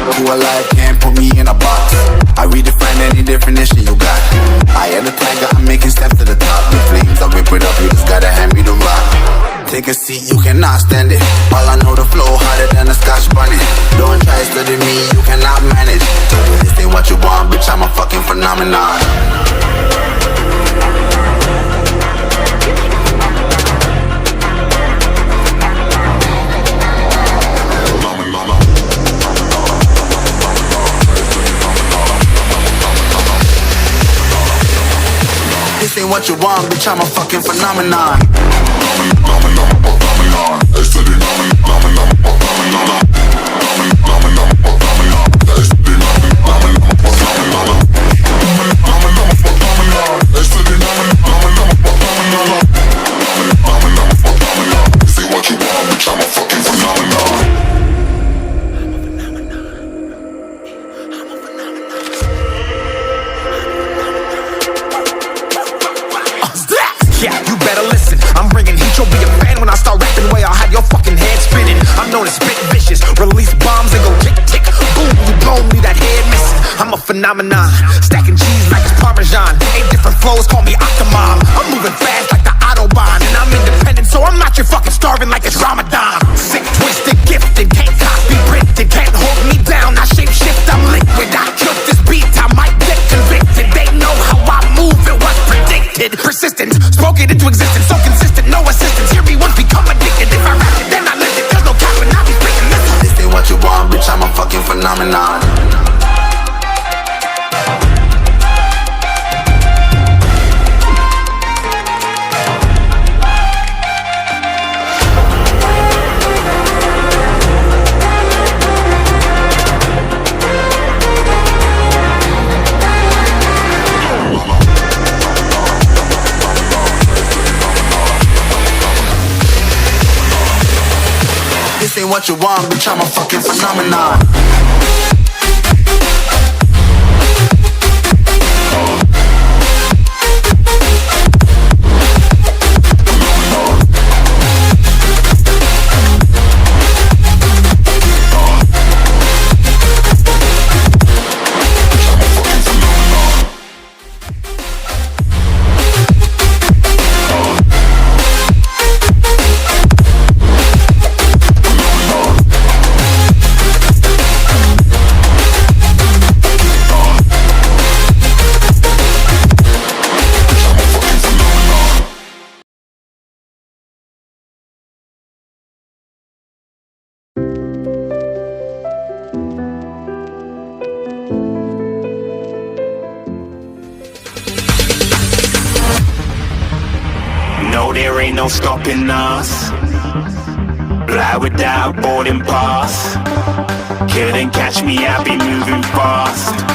To a life can't put me in a box. I redefine any definition you got. I am the tiger, I'm making steps to the top. The flames, I rip it up, you just gotta hand me the rock. Take a seat, you cannot stand it. All I know, the flow harder than a Scotch bonnet. Don't try study me, you cannot manage. This ain't what you want, bitch, I'm a fucking phenomenon. This ain't what you want, bitch, I'm a fucking phenomenon. Yeah, you better listen. I'm bringing heat, you'll be a fan when I start rapping. Way I'll have your fucking head spinning. I'm known as spit vicious, release bombs and go tick tick. Boom, you blow me, that head missing. I'm a phenomenon, stacking cheese like it's Parmesan. 8 different flows, call me Octomom. I'm moving fast like the Autobahn, and I'm independent, so I'm not your fucking starving like it's Ramadan. Sick, twisted, gifted, can't copy printed, can't hold me down. I shape shift, I'm liquid. I killed this beat, I might get convicted. They know how I move, it was predicted. Persistent, spoke it into existence, so consistent, no assistance. Hear me once, become addicted. If I rap it, then I live it. There's no cap, and I'll be speaking this. This ain't what you want, bitch, I'm a fucking phenomenon. This ain't what you want, bitch, I'm a fucking phenomenon. No, there ain't no stopping us. Fly without boarding pass. Couldn't catch me, I be moving fast.